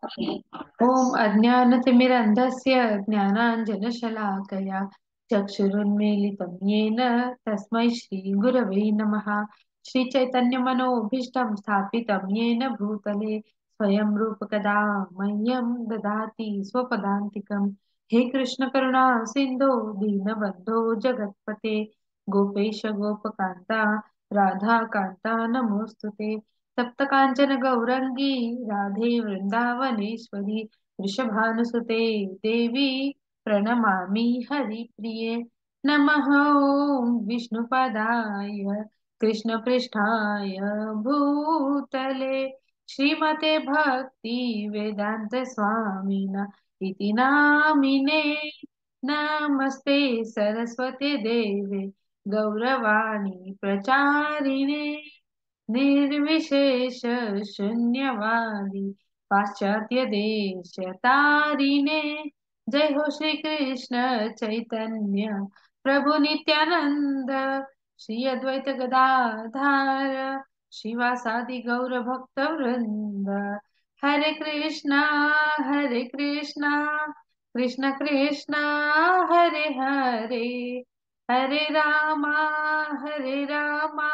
ओम अज्ञानतिमिरन्धस्य ज्ञानाञ्जनशलाकया चक्षुरुन्मीलितं येन तस्मै श्रीगुरवे नमः। श्रीचैतन्यमनोभीष्टं स्थापितं येन भूतले स्वयं रूपकदा मह्यं ददाति स्वपदान्तिकम्। हे कृष्ण करुणा सिन्धो दीनबन्धो जगत्पते गोपेश गोपकान्ता राधाकान्ता नमोऽस्तुते। सप्तकाञ्चन गौरङ्गी राधे वृन्दावनेश्वरी वृषभानुसुते देवी प्रणमामि हरिप्रिये। नमः ॐ विष्णुपदाय कृष्णपृष्ठाय भूतले श्रीमते भक्ति वेदांत स्वामिना इति नामिने। नमस्ते सरस्वते देवे गौरवाणी प्रचारिणे निर्विशेष शून्यवादी पाश्चात्य देश तारिणे। जय हो श्री कृष्ण चैतन्य प्रभु नित्यानंद श्री अद्वैत गदाधार श्रीवासादि गौर भक्त वृंद। हरे कृष्णा कृष्ण कृष्ण हरे हरे हरे रामा हरे रामा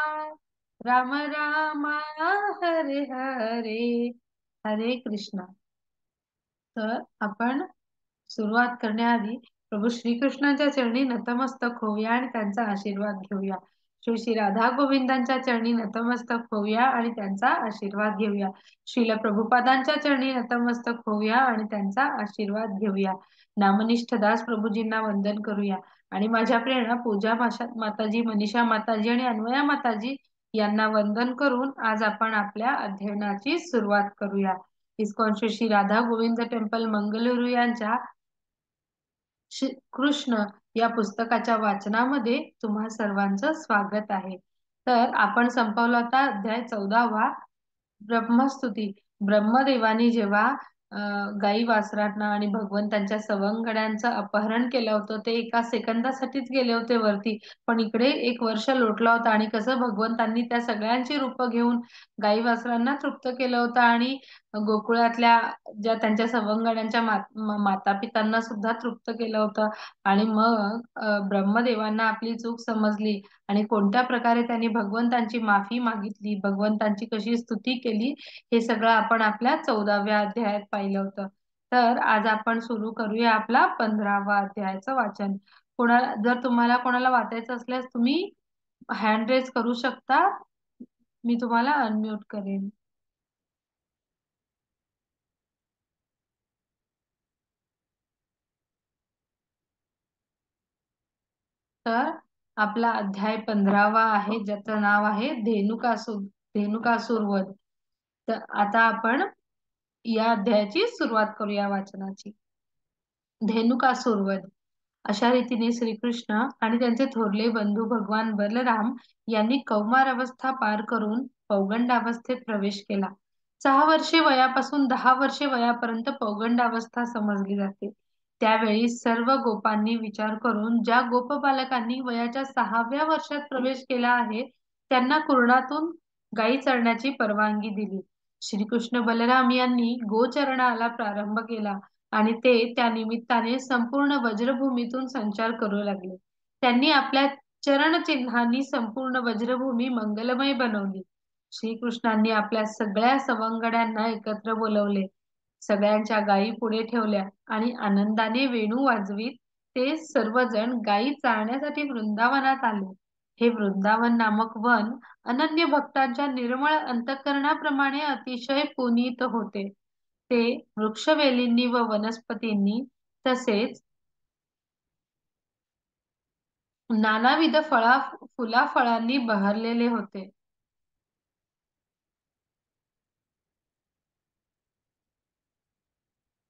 राम राम हरे हरे हरे कृष्णा। तर आपण सुरुवात करण्याआधी प्रभू श्रीकृष्णांच्या चरणी नतमस्तक होऊया आणि त्यांचा आशीर्वाद घेऊया। श्री श्री राधा गोविंदांच्या चरणी नतमस्तक होऊया आणि त्यांचा आशीर्वाद घेऊया। श्रील प्रभुपादांच्या चरणी नतमस्तक होऊया आणि त्यांचा आशीर्वाद घेऊया। नामनिष्ठ दास प्रभूजींना वंदन करूया आणि माझ्या प्रेरणा पूजा माताजी, मनीषा माताजी आणि अन्वया माताजी यांना वंदन करून आज आपण आपल्या अध्ययनाची सुरुवात करूया। इस्कॉन श्री श्री राधा गोविंद टेम्पल मंगलुरू यांच्या कृष्ण या पुस्तकाच्या वाचनामध्ये तुम्हा सर्वांचं स्वागत आहे। तर आपण संपवला होता अध्याय 14वा ब्रह्मस्तुती। ब्रह्मदेवानी जेव्हा गाई वासरांना आणि भगवंतांच्या सवंगड्यांचं अपहरण केलं होतं ते एका सेकंदासाठीच गेले होते वरती, पण इकडे 1 वर्ष लोटला होता आणि कसं भगवंतांनी त्या सगळ्यांची रूपं घेऊन गाई वासरांना तृप्त केलं होतं आणि गोकुळातल्या ज्या त्यांच्या सवंगड्यांच्या माता पितांना सुद्धा तृप्त केलं होतं। आणि मग ब्रह्मदेवांना आपली चूक समजली आणि कोणत्या प्रकारे त्यांनी भगवंतांची माफी मागितली, भगवंतांची कशी स्तुती केली, हे सगळं आपण आपल्या 14व्या अध्यायात पाहिलं होतं। तर आज आपण सुरू करूया आपला 15वा अध्यायाचं वाचन। जर तुम्हाला कोणाला वाचायचं असल्यास तुम्ही हँड रेज करू शकता, मी तुम्हाला अनम्यूट करेन। तर आपला अध्याय 15वा आहे ज्याचं नाव आहे धेनुकासूर वध। तर आता आपण या अध्यायाची सुरुवात करूया वाचनाची। धेनुकासूर वध। अशा रीतीने श्रीकृष्ण आणि त्यांचे थोरले बंधू भगवान बलराम यांनी कौमार अवस्था पार करून पौगंडावस्थेत प्रवेश केला। 6 वर्षे वयापासून 10 वर्षे वयापर्यंत पौगंडावस्था समजली जाते। त्यावेळी सर्व गोपांनी विचार करून ज्या गोप बालकांनी वयाच्या 6व्या वर्षात प्रवेश केला आहे त्यांना कुर्णातून गायी चरण्याची परवानगी दिली। श्रीकृष्ण बलराम यांनी गोचरणाला प्रारंभ केला आणि ते त्या निमित्ताने संपूर्ण वज्रभूमीतून संचार करू लागले। त्यांनी आपल्या चरणचिन्हांनी संपूर्ण वज्रभूमी मंगलमय बनवली। श्रीकृष्णांनी आपल्या सगळ्या सवंगड्यांना एकत्र बोलवले, सगळ्यांच्या गायी पुढे ठेवल्या आणि आनंदाने वेणू वाजवीत ते सर्वजण गायी चारण्यासाठी वृंदावनात आले। हे वृंदावन नामक वन अनन्य भक्तांच्या निर्मळ अंतःकरणाप्रमाणे अतिशय पुनीत होते। ते वृक्षवेलींनी व वनस्पतींनी तसेच नानाविध फुलाफळांनी बहरलेले होते।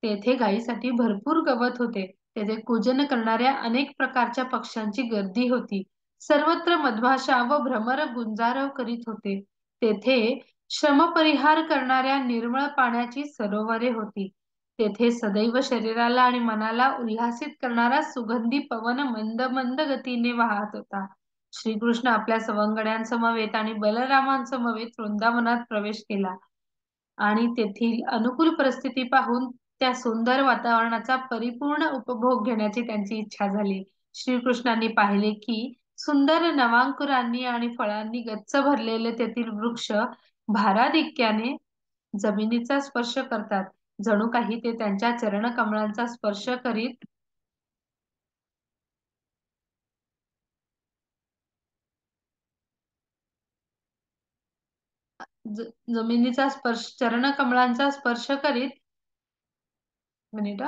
तेथे गायीसाठी भरपूर गवत होते। तेथे कूजन करणाऱ्या अनेक प्रकारच्या पक्ष्यांची गर्दी होती। सर्वत्र मधमाशा व भ्रमर गुंजारव करीत होते। तेथे श्रमपरिहार करणाऱ्या निर्मळ पाण्याची सरोवरे होती। तेथे सदैव शरीराला आणि मनाला उल्हासित करणारा सुगंधी पवन मंद मंद गतीने वाहत होता। श्रीकृष्ण आपल्या सवंगड्यांसमवेत आणि बलरामांसमवेत वृंदावनात प्रवेश केला। आणि तेथील अनुकूल परिस्थिती पाहून त्या सुंदर वातावरणाचा परिपूर्ण उपभोग घेण्याची त्यांची इच्छा झाली. श्रीकृष्णांनी पाहिले की सुंदर नवांकुरांनी आणि फळांनी गच्च भरलेले तेथील वृक्ष भाराधिक्याने जमिनीचा स्पर्श करतात. जणू काही ते त्यांच्या चरणकमळांचा स्पर्श करीत जमिनीचा स्पर्श चरणकमळांचा स्पर्श करीत मिनिट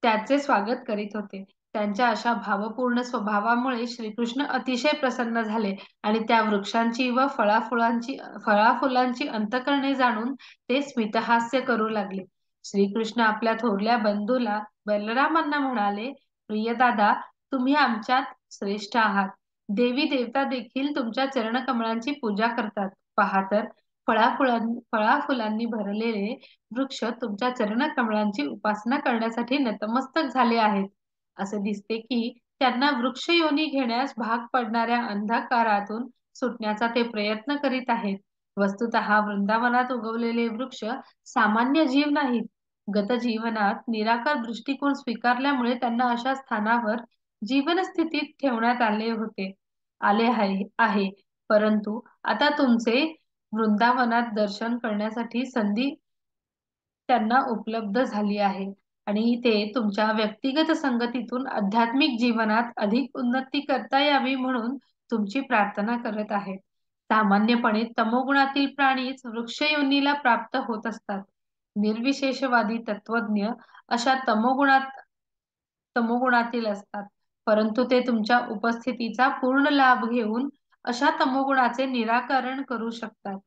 त्याचे स्वागत करीत होते. त्यांच्या अशा भावपूर्ण स्वभावामुळे श्रीकृष्ण अतिशय प्रसन्न झाले आणि त्या वृक्षांची व फळाफुलांची अंतःकरणे जाणून ते स्मितहास्य करू लागले. श्रीकृष्ण आपल्या थोरल्या बंधूला बलरामांना म्हणाले, प्रिय दादा, तुम्ही आमच्यात श्रेष्ठ आहात. देवी देवता देखील तुमच्या चरणकमळांची पूजा करतात. पहा तर, फळाफुलांनी भरलेले वृक्ष तुमच्या चरणकमळांची उपासना करण्यासाठी नतमस्तक झाले आहेत. असे दिसते की त्यांना वृक्षयोनी घेण्यास भाग पडणाऱ्या अंधकारातून सुटण्याचा ते प्रयत्न करीत आहेत. वस्तुतः वृंदावनात उगवलेले वृक्ष सामान्य जीव नाहीत. गतजीवनात निराकार दृष्टिकोन स्वीकारल्यामुळे त्यांना अशा स्थानावर जीवनस्थितीत ठेवण्यात आले आहे. परंतु आता तुमचे वृंदावनात दर्शन करण्यासाठी संधी त्यांना उपलब्ध झाली आहे आणि ते तुमच्या व्यक्तिगत संगतीतून आध्यात्मिक जीवनात अधिक उन्नती करता यावी म्हणून तुमची प्रार्थना करत आहेत. सामान्यपणे तमोगुणातील प्राणीच वृक्षयोनीला प्राप्त होत असतात. निर्विशेषवादी तत्वज्ञ अशा तमोगुणातील असतात, परंतु ते तुमच्या उपस्थितीचा पूर्ण लाभ घेऊन अशा तमोगुणाचे निराकरण करू शकतात.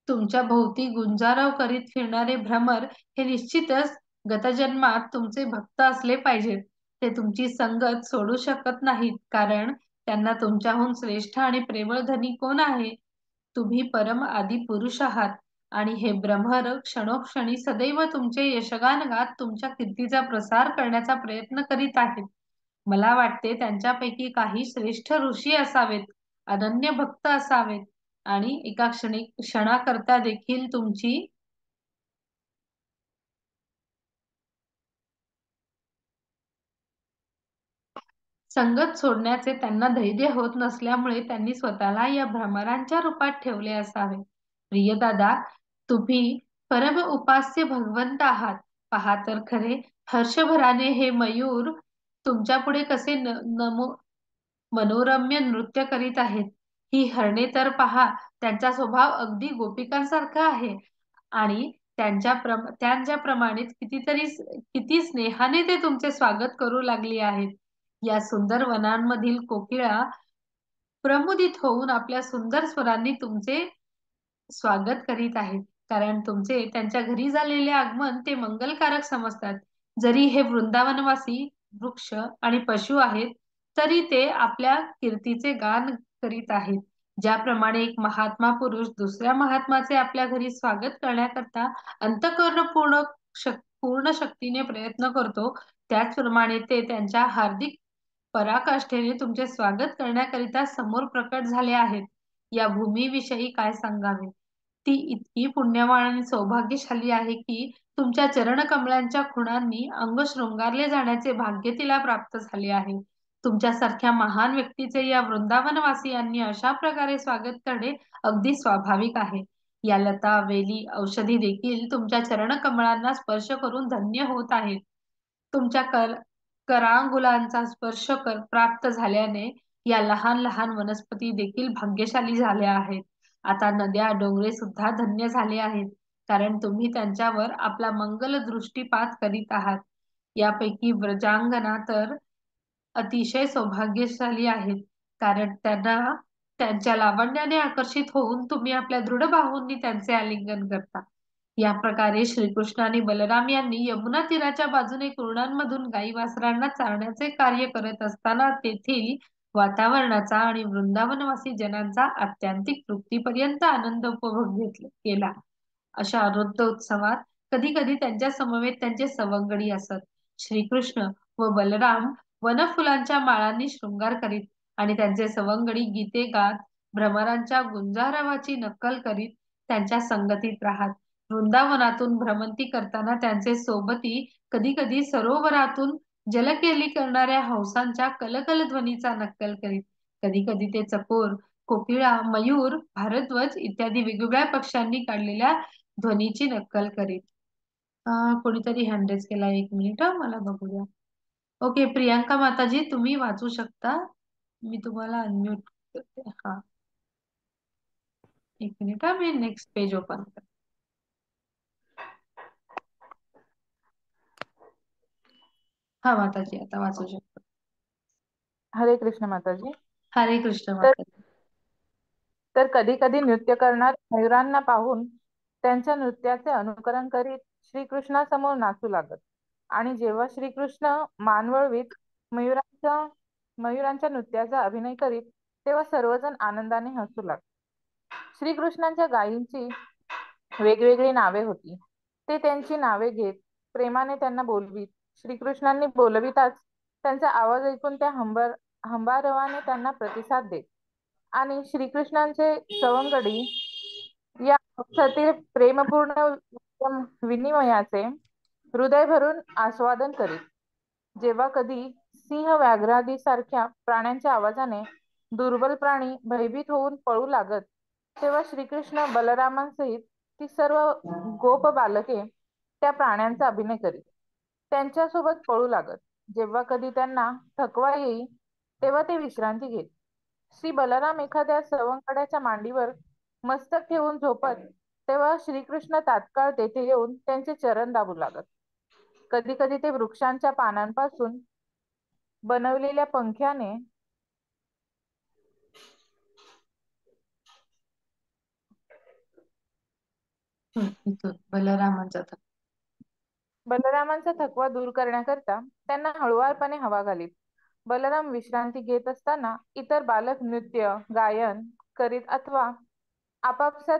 तुमच्या भोवती गुंजाराव करीत फिरणारे भ्रमर हे निश्चितच गतजन्मात तुमचे भक्त असले पाहिजेत. ते तुमची संगत सोडू शकत नाहीत, कारण त्यांना तुमच्याहून श्रेष्ठ आणि प्रेमळ धनी कोण आहे? तुम्ही परम आदी पुरुष आहात आणि हे भ्रमर क्षणोक्षणी सदैव तुमचे यशगान गात तुमच्या कीर्तीचा प्रसार करण्याचा प्रयत्न करीत आहेत. मला वाटते त्यांच्यापैकी काही श्रेष्ठ ऋषी असावेत, अनन्य भक्त असावेत आणि एका क्षणाकरता देखील तुमची संगत सोडण्याचे त्यांना धैर्य होत नसल्यामुळे त्यांनी स्वतःला या भ्रमरांच्या रूपात ठेवले असावे. प्रिय दादा, तुम्ही परम उपास्य भगवंत आहात. पहा तर खरे, हर्षभराने हे मयूर तुमच्या पुढे कसे मनोरम्य नृत्य करीत आहेत. ही हरणे तर पहा, त्यांचा स्वभाव अगदी गोपिकांसारखा आहे आणि त्यांच्याप्रमाणेच किती स्नेहाने ते तुमचे स्वागत करू लागली आहेत. या सुंदर वनांमधील कोकिळा प्रमुदित होऊन आपल्या सुंदर स्वरांनी तुमचे स्वागत करीत आहेत, कारण तुमचे त्यांच्या घरी झालेले आगमन ते मंगलकारक समजतात. जरी हे वृंदावनवासी वृक्ष आणि पशु आहेत, तरी ते आपल्या कीर्तीचे गान करीत आहेत. ज्याप्रमाणे एक महात्मा पुरुष दुसऱ्या महात्माचे आपल्या घरी स्वागत करण्याकरता पूर्ण शक्तीने प्रयत्न करतो, त्याचप्रमाणे ते त्यांच्या हार्दिक पराकाष्ठेने तुमचे स्वागत करण्याकरिता समोर प्रकट झाले आहेत. या भूमीविषयी काय सांगावे? ती इतकी पुण्यवान आणि सौभाग्यशाली आहे की तुमच्या चरणकमळांच्या खुणांनी अंग शृंगारले जाण्याचे भाग्य तिला प्राप्त झाले आहे. तुमच्यासारख्या महान व्यक्तीचे या वृंदावनवासियांनी अशा प्रकारे स्वागत करणे अगदी स्वाभाविक आहे. या लता, वेली, औषधी देखील तुमच्या चरणकमळांना स्पर्श करून धन्य होत आहेत. तुमच्या करांगुलांचा प्राप्त झाल्याने या लहान लहान वनस्पती देखील भाग्यशाली झाल्या आहेत. आता नद्या, डोंगरे सुद्धा धन्य झाले आहेत, कारण तुम्ही त्यांच्यावर आपला मंगल दृष्टीपात करीत आहात. यापैकी व्रजांगना तर अतिशय सौभाग्यशाली आहेत, कारण त्यांना त्यांच्या लावण्याने आकर्षित होऊन तुम्ही आपल्या दृढ बाहूंनी त्यांचे आलिंगन करता. या प्रकारे श्रीकृष्ण आणि बलराम यांनी यमुना तीराच्या बाजूने कुरणांमधून गाई वासरांना चारण्याचे कार्य करत असताना तेथील वातावरणाचा आणि वृंदावनवासी जनांचा आत्यंतिक तृप्तीपर्यंत आनंद उपभोग केला. अशा आरुद्ध उत्सवात कधी कधी त्यांच्या समवेत त्यांचे सवंगडी असत. श्रीकृष्ण व बलराम वनफुलांच्या माळांनी शृंगार करीत आणि त्यांचे सवंगडी गीते गात भ्रमरांच्या गुंजारवाची नक्कल करीत त्यांच्या संगतीत राहत. वृंदावनातून भ्रमंती करताना त्यांचे सोबती कधी कधी सरोवरातून जलकेली करणाऱ्या हंसांच्या कलकल ध्वनीचा नक्कल करीत. कधी कधी ते चकोर, कोकिळा, मयूर, भारद्वाज इत्यादी वेगवेगळ्या पक्ष्यांनी काढलेल्या ध्वनीची नक्कल करीत. कोणीतरी हँड रेज केला, 1 मिनिट मला बघू द्या. ओके, प्रियांका माताजी तुम्ही वाचू शकता. मी तुम्हाला अनम्यूट करते. हा, 1 मिनिट, मी नेक्स्ट पेज ओपन करते. हा माताजी, आता वाचू शकतो. हरे कृष्ण माताजी. हरे कृष्ण तर माताजी. तर कधी कधी नृत्य करणाऱ्या मयुरांना पाहून त्यांच्या नृत्याचे अनुकरण करीत श्रीकृष्णासमोर नाचू लागत. आणि जेव्हा श्रीकृष्ण मान वळवीत मयुरांच्या नृत्याचा अभिनय करीत, तेव्हा सर्वजण आनंदाने हसू लागत. श्रीकृष्णांच्या गायींची वेगवेगळी नावे होती. ते त्यांची नावे घेत प्रेमाने त्यांना बोलवीत. श्रीकृष्णांनी बोलविताच त्यांचा आवाज ऐकून त्या हंबारवाने त्यांना प्रतिसाद देत आणि श्रीकृष्णांचे सवंगडी या पक्षातील प्रेमपूर्ण विनिमयाचे हृदय भरून आस्वादन करीत. जेव्हा कधी सिंह, व्याघ्रादी सारख्या प्राण्यांच्या आवाजाने दुर्बल प्राणी भयभीत होऊन पळू लागत, तेव्हा श्रीकृष्ण बलरामांसहित ती सर्व गोप बालके त्या प्राण्यांचा अभिनय करीत त्यांच्यासोबत पळू लागत. जेव्हा कधी त्यांना थकवा येई, तेव्हा ते विश्रांती घेत. श्री बलराम एखाद्या सवंगड्याच्या मांडीवर मस्तक ठेवून झोपत, तेव्हा श्रीकृष्ण तात्काळ तेथे येऊन त्यांचे चरण दाबू लागत. कधी कधी ते वृक्षांच्या पानांपासून बनवलेल्या पंख्याने इथून बलरामांचा बलरामांचा थकवा दूर करण्याकरता त्यांना हळुवारपणे हवा घालीत. बलराम विश्रांती घेत असताना इतर बालक नृत्य, गायन करीत अथवा आपापसात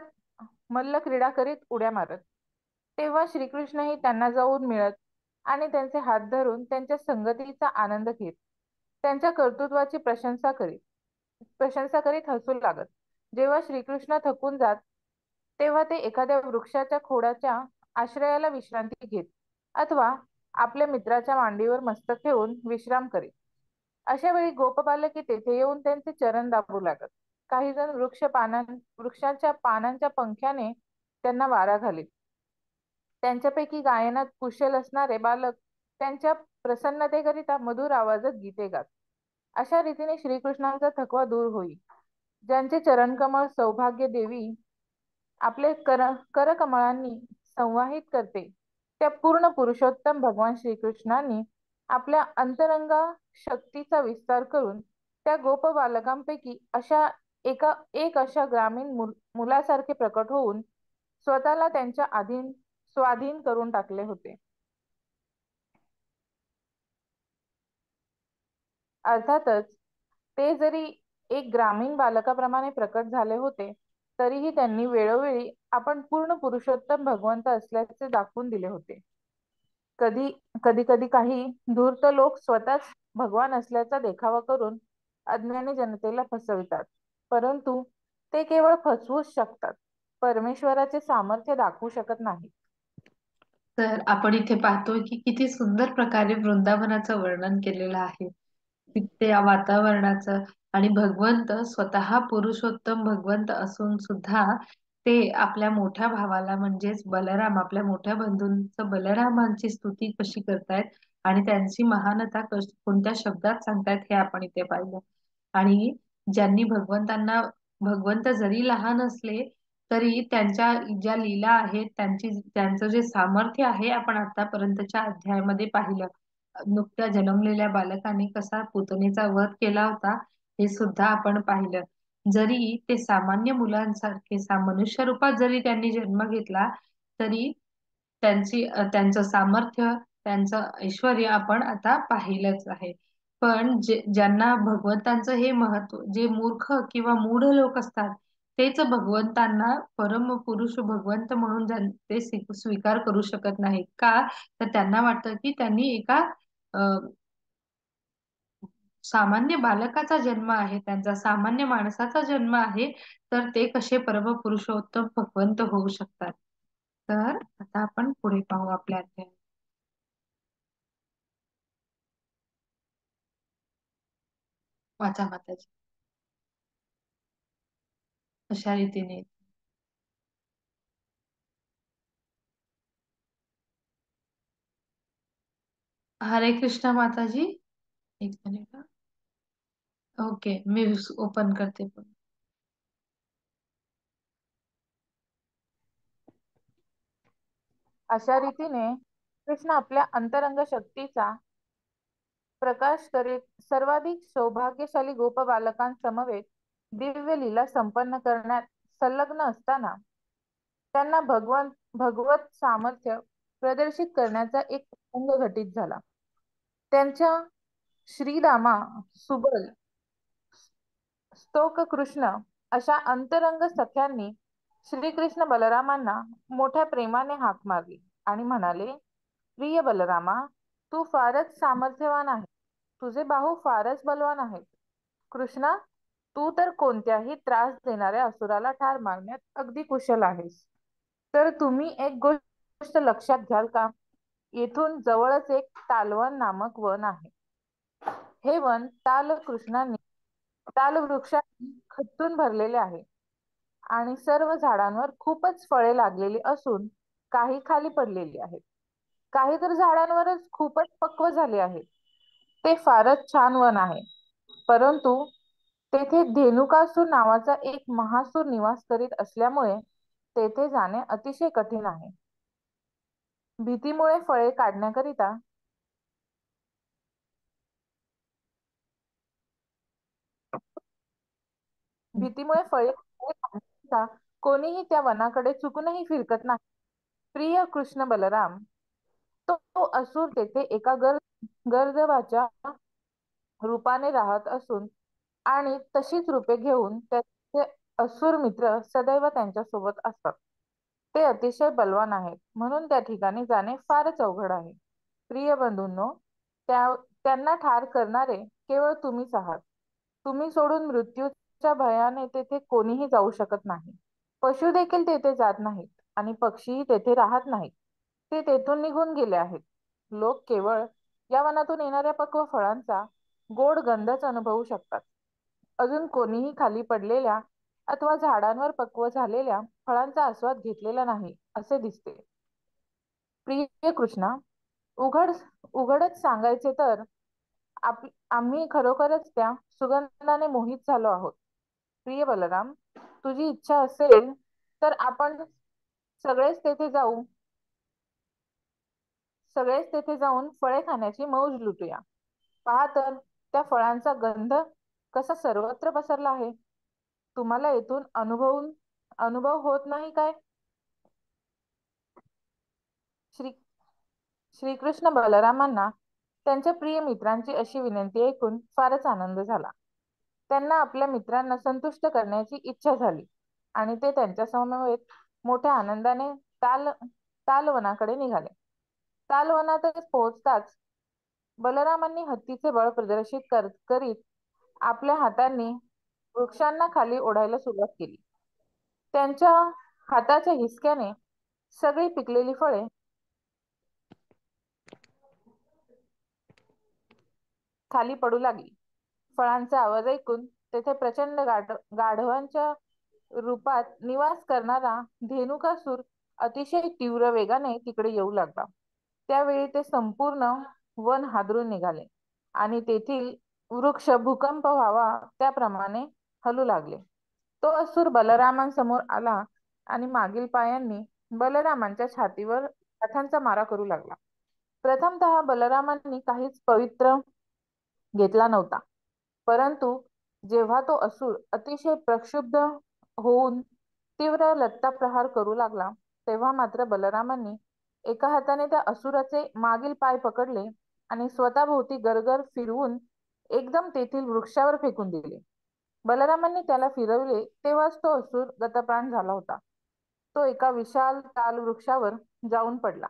मल्लक्रीडा करीत उड्या मारत. तेव्हा श्रीकृष्णही त्यांना जाऊन मिळत आणि त्यांचे हात धरून त्यांच्या संगतीचा आनंद घेत त्यांच्या कर्तृत्वाची प्रशंसा करीत हसू लागत. जेव्हा श्रीकृष्ण थकून जात, तेव्हा ते एखाद्या वृक्षाच्या खोडाच्या आश्रयाला विश्रांती घेत अथवा आपल्या मित्राच्या मांडीवर मस्तक ठेवून विश्राम करीत. अशा वेळी गोपबालके तेथे येऊन त्यांचे चरण दाबू लागत. काही जण वृक्षाच्या पानांच्या पंख्याने त्यांना वारा घालीत. त्यांच्यापैकी गायनात कुशल असणारे बालक त्यांच्या प्रसन्नतेकरिता मधुर आवाजात गीते गात. अशा रीतीने श्रीकृष्णांचा थकवा दूर होई. ज्यांचे चरणकमळ सौभाग्य देवी आपले करकमळांनी संवाहित करते, त्या पूर्ण पुरुषोत्तम भगवान श्रीकृष्णांनी आपल्या अंतरंगा शक्तीचा विस्तार करून त्या गोप बालकांपैकी एक अशा ग्रामीण मुलासारखे प्रकट होऊन स्वतःला त्यांच्या स्वाधीन करून टाकले होते. अर्थातच ते जरी एक ग्रामीण बालकाप्रमाणे प्रकट झाले होते, तरीही त्यांनी वेळोवेळी आपण पूर्ण पुरुषोत्तम भगवंत असल्याचे दाखवून दिले होते. कधी कधी काही धूर्त लोक स्वतःच भगवान असल्याचा देखावा करून अज्ञानी जनतेला फसवितात, परंतु ते केवळ फसवूच शकतात, परमेश्वराचे सामर्थ्य दाखवू शकत नाही. तर आपण इथे पाहतोय की किती सुंदर प्रकारे वृंदावनाचं वर्णन केलेलं आहे. त्या वातावरणाचं, आणि भगवंत स्वतः पुरुषोत्तम भगवंत असून सुद्धा ते आपल्या मोठ्या भावाला म्हणजेच बलराम, आपल्या मोठ्या बंधूंचं बलरामांची स्तुती कशी करतायत आणि त्यांची महानता कोणत्या शब्दात सांगतायत हे आपण इथे पाहिलं. आणि ज्यांनी भगवंत जरी लहान असले तरी त्यांच्या ज्या लीला आहेत, त्यांचं जे सामर्थ्य आहे आपण आतापर्यंतच्या अध्यायामध्ये पाहिलं. नुकत्या जन्मलेल्या बालकाने कसा पुतनेचा वध केला होता हे सुद्धा आपण पाहिलं. जरी ते सामान्य मुलांसारखे मनुष्य रूपात जरी त्यांनी जन्म घेतला, तरी त्यांचं सामर्थ्य, त्यांचं ऐश्वर्य आपण आता पाहिलंच आहे. पण ज्यांना भगवंतांचं हे महत्व, जे मूर्ख किंवा मूढ लोक असतात, तेच भगवंतांना परम पुरुष भगवंत म्हणून ते स्वीकार करू शकत नाहीत. का? तर त्यांना वाटतं की त्यांनी एका सामान्य बालकाचा जन्म आहे, त्यांचा सामान्य माणसाचा जन्म आहे, तर ते कसे परम पुरुषोत्तम भगवंत होऊ शकतात? तर आता आपण पुढे पाहू आपल्या अध्यायात. वाचा माताजी. अशा रीतीने हरे कृष्ण माताजी. एक मिनिट. ओके, मी ओपन करते पण. अशा रीतीने कृष्ण आपल्या अंतरंग शक्तीचा प्रकाश करीत सर्वाधिक सौभाग्यशाली गोपबालकांसमवेत दिव्य लीला संपन्न करण्यात संलग्न असताना त्यांना भगवत सामर्थ्य प्रदर्शित करण्याचा एक प्रसंग घटित झाला. त्यांच्या श्रीरामा, सुबल, स्तोक कृष्ण अशा अंतरंग सख्यांनी श्रीकृष्ण बलरामांना मोठ्या प्रेमाने हाक मारली आणि म्हणाले, प्रिय बलरामा, तू फारच सामर्थ्यवान आहे. तुझे बाहू फारच बलवान आहेत. कृष्णा, तू तर कोणत्याही त्रास देणाऱ्या असुराला ठार मारण्यात अगदी कुशल आहेस. तर तुम्ही एक गोष्ट लक्षात घ्याल का? येथून जवळच एक तालवन नामक वन आहे. हे वन ताल वृक्षांनी खच्चून भरलेले आहे आणि सर्व झाडांवर खूपच फळे लागलेली असून काही खाली पडलेली आहेत. काही तर झाडांवरच खूपच पक्व झाले आहेत. ते फारच छान वन आहे. परंतु तेथे धेनुकासूर नावाचा एक महासूर निवास करीत असल्यामुळे तेथे जाणे अतिशय कठीण आहे. भीतीमुळे फळे काढण्याकरिता भीतीमुळे फळे काढण्याकरिता कोणीही त्या वनाकडे चुकूनही फिरकत नाही. प्रिय कृष्ण बलराम, तो असुर तेथे एका गर्दवाच्या रूपाने राहत असून आणि तशीच रूपे घेऊन त्याचे असुर मित्र सदैव त्यांच्या सोबत असतात. ते अतिशय बलवान आहेत, म्हणून त्या ठिकाणी जाणे फारच अवघड आहे. प्रिय बंधूंनो, त्यांना ठार करणारे केवळ तुम्हीच आहात. तुम्ही सोडून मृत्यूच्या भयाने तेथे कोणीही जाऊ शकत नाही. पशु देखील तेथे जात नाहीत आणि पक्षीही तेथे राहत नाहीत. ते तेथून निघून गेले आहेत. लोक केवळ या वनातून येणाऱ्या पक्व फळांचा गोड गंधच अनुभवू शकतात. अजून कोणीही खाली पडलेल्या अथवा झाडांवर पक्व झालेल्या फळांचा आस्वाद घेतलेला नाही असे दिसते. प्रिय कृष्णा, उघड उघडच सांगायचे तर आम्ही खरोखरच त्या सुगंधाने मोहित झालो आहोत. प्रिय बलराम, तुझी इच्छा असेल तर आपण सगळेच तेथे जाऊ सगळेच तेथे जाऊन फळे खाण्याची मौज लुटूया. पहा तर, त्या फळांचा गंध कसा सर्वत्र पसरला आहे. तुम्हाला येथून अनुभव होत नाही काय? श्री श्रीकृष्ण बलरामांना त्यांच्या प्रिय मित्रांची अशी विनंती ऐकून फारच आनंद झाला. त्यांना आपल्या मित्रांना संतुष्ट करण्याची इच्छा झाली आणि ते त्यांच्या समवेत मोठ्या आनंदाने तालवनाकडे निघाले. तालवनातच पोहोचताच बलरामांनी हत्तीचे बळ प्रदर्शित करीत आपल्या हातांनी वृक्षांना खाली ओढायला सुरुवात केली. त्यांच्या हाताच्या हिसक्याने सगळी पिकलेली फळे खाली पडू लागली. फळांचा आवाज ऐकून तेथे प्रचंड गाढवांच्या रूपात निवास करणारा धेनुकासूर अतिशय तीव्र वेगाने तिकडे येऊ लागला. त्यावेळी ते संपूर्ण वन हादरून निघाले आणि तेथील वृक्ष भूकंप व्हावा त्याप्रमाणे हलू लागले. तो असुर बलरामांसमोर आला आणि मागील पायांनी बलरामांच्या छातीवर काठ्यांचा मारा करू लागला. प्रथमतः बलरामांनी काहीच पवित्र घेतला नव्हता. परंतु जेव्हा तो असुर अतिशय प्रक्षुब्ध होऊन तीव्र लत्ता प्रहार करू लागला, तेव्हा मात्र बलरामांनी एका हाताने त्या असुराचे मागील पाय पकडले आणि स्वतःभोवती गरगर फिरवून एकदम तेथील वृक्षावर फेकून दिले. बलरामांनी त्याला फिरवले तेव्हाच तो असुर गतप्राण झाला होता. तो एका विशाल ताल वृक्षावर जाऊन पडला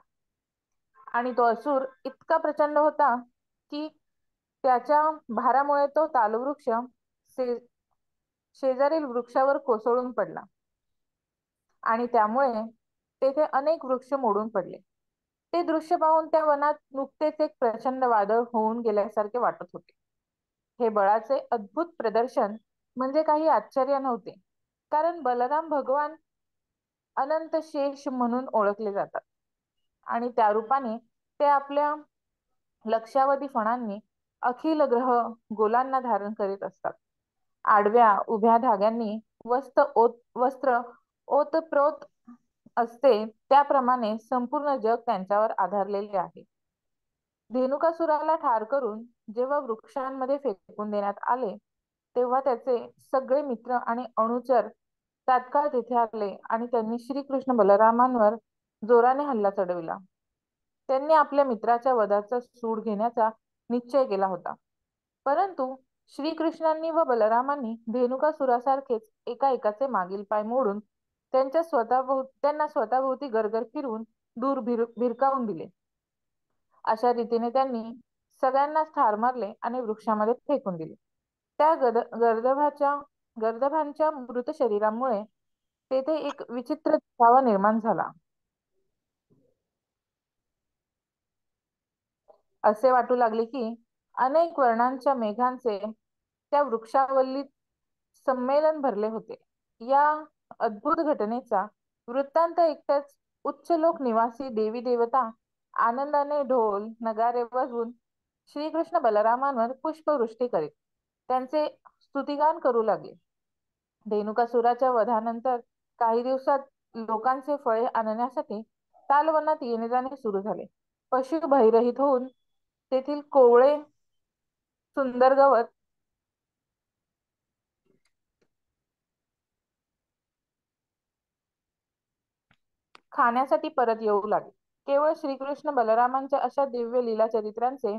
आणि तो असुर इतका प्रचंड होता की त्याच्या भारामुळे तो तालवृक्ष शे- शेजारील वृक्षावर कोसळून पडला आणि त्यामुळे तेथे अनेक वृक्ष मोडून पडले. ते दृश्य पाहून त्या वनात नुकतेच एक प्रचंड वादळ होऊन गेल्यासारखे वाटत होते. हे बळाचे अद्भुत प्रदर्शन म्हणजे काही आश्चर्य नव्हते, कारण बलराम भगवान अनंत शेष म्हणून ओळखले जातात आणि त्या रूपाने ते आपल्या लक्षावधी फणांनी अखिल ग्रह गोलांना धारण करीत असतात. आडव्या उभ्या धाग्यांनी वस्त्र ओतप्रोत असते, त्याप्रमाणे संपूर्ण जग त्यांच्यावर आधारलेले आहे. धेनुकासुराला ठार करून जेव्हा वृक्षांमध्ये फेकून देण्यात आले, तेव्हा त्याचे सगळे मित्र आणि अनुचर तात्काळ तिथे आले आणि त्यांनी श्रीकृष्ण बलरामांवर जोराने हल्ला चढविला. त्यांनी आपल्या मित्राच्या वधाचा सूड घेण्याचा निश्चय केला होता. परंतु श्रीकृष्णांनी व बलरामांनी धेनुकासुरासारखेच एका एकाचे मागील पाय मोडून त्यांना स्वतःभोवती गरगर फिरवून दूर भिरकावून दिले. अशा रीतीने त्यांनी सगळ्यांनाच ठार मारले आणि वृक्षामध्ये फेकून दिले. त्या गर्दभांच्या मृत शरीरामुळे तेथे एक विचित्र दिखावा निर्माण झाला. असे वाटू लागले की अनेक वर्णांच्या मेघांचे त्या वृक्षावल्लीत संमेलन भरले होते. या अद्भुत घटनेचा वृत्तांत ऐकताच उच्चलोक निवासी देवी देवता आनंदाने ढोल नगारे वाजवून श्रीकृष्ण बलरामांवर पुष्पवृष्टी करीत त्यांचे स्तुतिगान करू लागले. धेनुकासुराच्या वधानंतर काही दिवसात लोकांचे फळे आणण्यासाठी तालवनात येणे जाणे सुरू झाले. पशु भयरहित होऊन तेथील कोवळे सुंदर गवत खाण्यासाठी परत येऊ लागले. केवळ श्रीकृष्ण बलरामांच्या अशा दिव्य लीला चरित्रांचे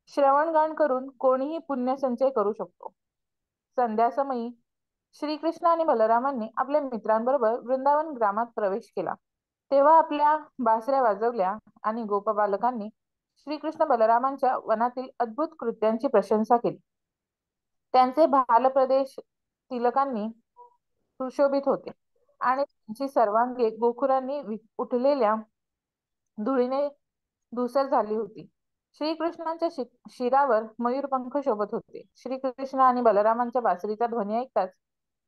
श्रवणगान करून कोणीही पुण्यसंचय करू शकतो. संध्यासमयी श्रीकृष्ण आणि बलरामांनी आपल्या मित्रांबरोबर वृंदावन ग्रामात प्रवेश केला. तेव्हा आपल्या बासऱ्या वाजवल्या आणि गोपबालकांनी श्रीकृष्ण बलरामांच्या वनातील अद्भुत कृत्यांची प्रशंसा केली. त्यांचे भालप्रदेश तिलकांनी सुशोभित होते आणि त्यांची सर्वांगे गोखुरांनी उठलेल्या धुळीने धूसर झाली होती. श्रीकृष्णांच्या शिरावर मयूरपंख शोभत होते. श्रीकृष्ण आणि बलरामांच्या बासरीचा ध्वनी ऐकताच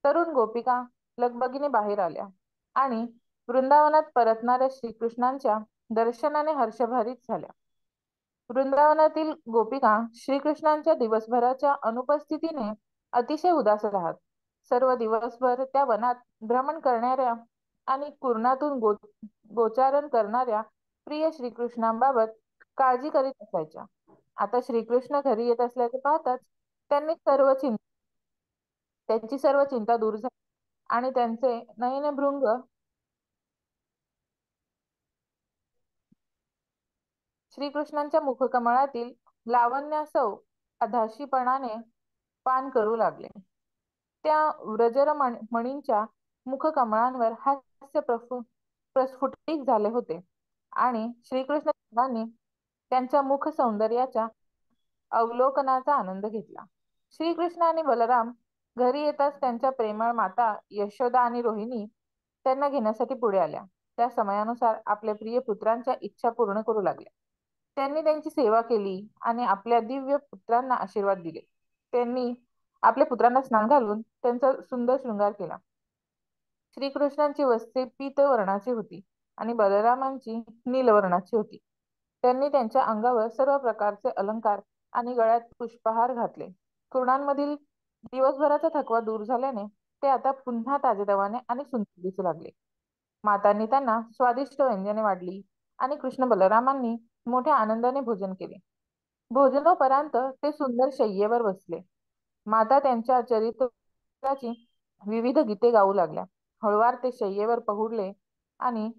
तरुण गोपिका लगबगीने बाहेर आल्या आणि वृंदावनात परतणाऱ्या श्रीकृष्णांच्या दर्शनाने हर्षभरित झाल्या. वृंदावनातील गोपिका श्रीकृष्णांच्या दिवसभराच्या अनुपस्थितीने अतिशय उदास राहत. सर्व दिवसभर त्या वनात भ्रमण करणाऱ्या आणि कुर्णातून गोचारण करणाऱ्या प्रिय श्रीकृष्णांबाबत काळजी करीत असायच्या. आता श्रीकृष्ण घरी येत असल्याचे पाहताच त्यांची सर्व चिंता दूर झाली आणि त्यांचे नयनभृंग श्रीकृष्णांच्या मुखकमळातील लावण्यासौ अधाशीपणाने पान करू लागले. त्या मणींच्या मुखकमळांवर हास्य प्रस्फुटित झाले होते आणि श्रीकृष्णांनी त्यांच्या मुख सौंदर्याच्या अवलोकनाचा आनंद घेतला. श्रीकृष्ण आणि बलराम घरी येताच त्यांच्या प्रेमळ माता यशोदा आणि रोहिणी त्यांना घेण्यासाठी पुढे आल्या. त्या समयानुसार आपल्या प्रिय पुत्रांच्या इच्छा पूर्ण करू लागल्या. त्यांनी त्यांची सेवा केली आणि आपल्या दिव्य पुत्रांना आशीर्वाद दिले. त्यांनी आपल्या पुत्रांना स्नान घालून त्यांचा सुंदर शृंगार केला. श्रीकृष्णांची वस्त्रे पीत वर्णाची होती आणि बलरामांची नीलवर्णाची होती. त्यांनी त्यांच्या अंगावर सर्व प्रकारचे अलंकार आणि गळ्यात पुष्पहार घातले. कुणांमधील दिवसभराचा थकवा दूर झाल्याने ते आता पुन्हा ताजेतवाने आणि सुंदर दिसू लागले. मातांनी त्यांना स्वादिष्ट व्यंजने वाढली आणि कृष्ण बलरामांनी मोठ्या आनंदाने भोजन केले. भोजनोपरांत ते सुंदर शय्येवर बसले. माता त्यांच्या चरित्राची विविध गीते गाऊ लागल्या. हळुवार ते शय्येवर पहुडले आणि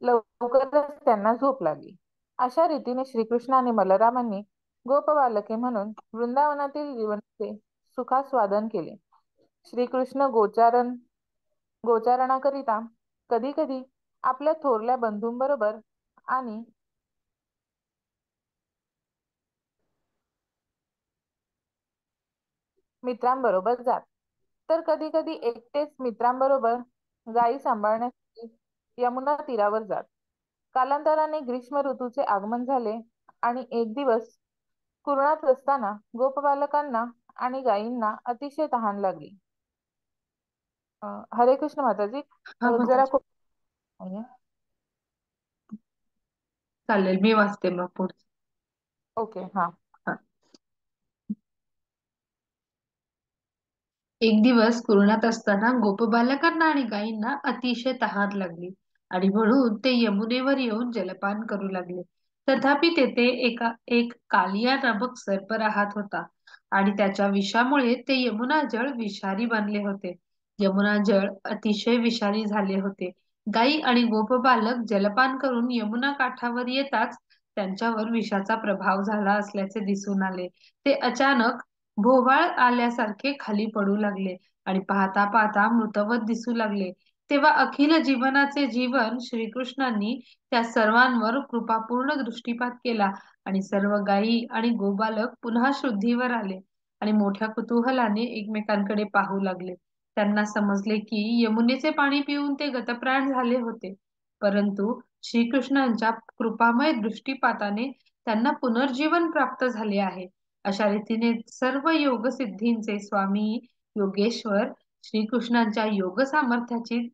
लवकरच त्यांना झोप लागली. अशा रीतीने श्रीकृष्ण आणि बलरामांनी गोपबालके म्हणून वृंदावनातील जीवनाचे सुखास्वादन केले. श्रीकृष्ण गोचारणाकरिता कधी कधी आपल्या थोरल्या बंधूंबरोबर आणि मित्रांबरोबर जात, तर कधी कधी एकटेच मित्रांबरोबर गायी सांभाळण्यासाठी यमुना तीरावर जात. कालांतराने ग्रीष्म ऋतूचे आगमन झाले आणि एक दिवस कुरणात असताना गोपबालकांना आणि गायींना अतिशय तहान लागली. हरे कृष्ण माताजी. हा जरा माताजी. आहे. चालेल, मी वाचते मग पुढचं. ओके, हा. हा. एक दिवस कुरणात असताना गोपबालकांना आणि गायींना अतिशय तहान लागली आणि म्हणून ते यमुनेवर येऊन जलपान करू लागले. तथापि तेथे एक कालिया नामक सर्प राहत होता आणि त्याच्या विषामुळे ते यमुना जळ विषारी बनले होते. यमुना जळ अतिशय विषारी झाले होते. गायी आणि गोपबालक जलपान करून यमुना काठावर येताच त्यांच्यावर विषाचा प्रभाव झाला असल्याचे दिसून आले. ते अचानक भोवाळ आल्यासारखे खाली पडू लागले आणि पाहता पाहता मृतवत दिसू लागले. तेव्हा अखिल जीवनाचे जीवन श्रीकृष्णांनी त्या सर्वांवर कृपापूर्ण दृष्टीपात केला आणि सर्व गायी आणि गोबालक पुन्हा शुद्धीवर आले आणि मोठ्या कुतूहलाने एकमेकांकडे पाहू लागले. त्यांना समजले की यमुनेचे पाणी पिऊन ते गतप्राण झाले होते, परंतु श्रीकृष्णांच्या कृपामय दृष्टीपाताने त्यांना पुनर्जीवन प्राप्त झाले आहे. अशा रीतीने सर्व योग सिद्धींचे स्वामी योगेश्वर श्रीकृष्णांच्या योग सामर्थ्याची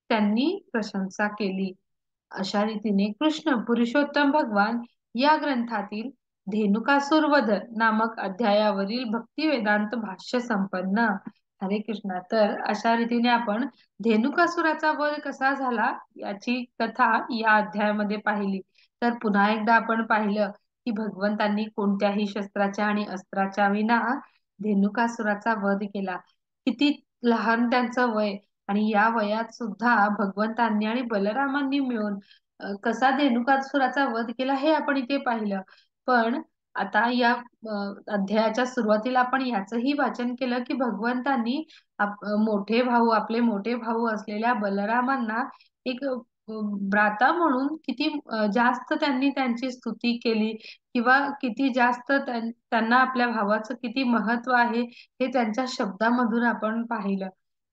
त्यांनी प्रशंसा केली. अशा रीतीने कृष्ण पुरुषोत्तम भगवान या ग्रंथातील धेनुकासुरवध नामक अध्यायावरील भक्ती वेदांत भाष्य संपन्न. हरे कृष्णा. तर अशा रीतीने आपण धेनुकासुराचा वध कसा झाला याची कथा या अध्यायामध्ये पाहिली. तर पुन्हा एकदा आपण पाहिलं की भगवंतांनी कोणत्याही शस्त्राच्या आणि अस्त्राच्या विना धेनुकासुराचा वध केला. किती लहान त्यांचं वय आणि या वयात सुद्धा भगवंतांनी आणि बलरामांनी मिळून कसा धेनुकासुराचा वध केला हे आपण इथे पाहिलं. पण आता या अध्यायाच्या सुरुवातीला आपण याचंही वाचन केलं की भगवंतांनी आपले मोठे भाऊ असलेल्या बलरामांना एक भ्राता म्हणून किती जास्त त्यांनी त्यांची स्तुती केली किंवा किती जास्त त्यांना आपल्या भावाचं किती महत्व आहे हे त्यांच्या शब्दामधून आपण पाहिलं.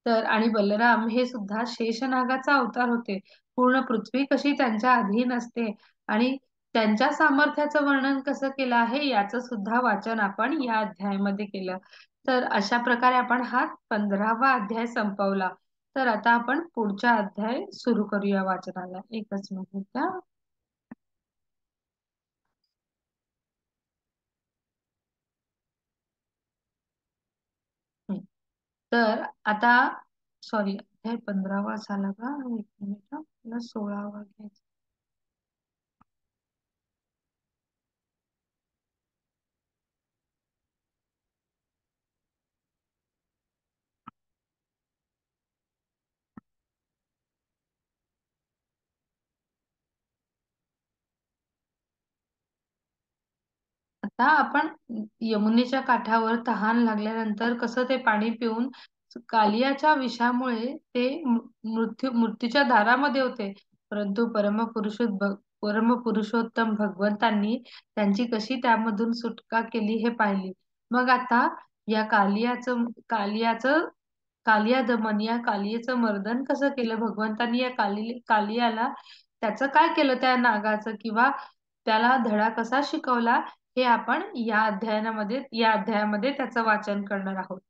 तर आणि बलराम हे सुद्धा शेषनागाचा अवतार होते. पूर्ण पृथ्वी कशी त्यांच्या अधीन असते आणि त्यांच्या सामर्थ्याचं वर्णन कसं केलं आहे याचं सुद्धा वाचन आपण या अध्यायामध्ये केलं. तर अशा प्रकारे आपण हा 15वा अध्याय संपवला. तर आता आपण पुढचा अध्याय सुरू करूया वाचनाला. एकच मिनिट. हं. तर आता सॉरी, अध्याय 15वा झाला का? एक मिनिट, मला 16वा घ्यायचा. आता आपण यमुनेच्या काठावर तहान लागल्यानंतर कसं ते पाणी पिऊन कालियाच्या विषामुळे ते मृत्यूच्या दारामध्ये होते, परंतु परमपुरुषोत्तम भगवंतांनी त्यांची कशी त्यामधून सुटका केली हे पाहिली. मग आता या कालियाचं कालिया दमन या कालियेचं मर्दन कसं केलं भगवंतांनी या कालियाला, त्याचं काय केलं त्या नागाचं किंवा त्याला धडा कसा शिकवला हे आपण या अध्यायामध्ये त्याचं वाचन करणार आहोत.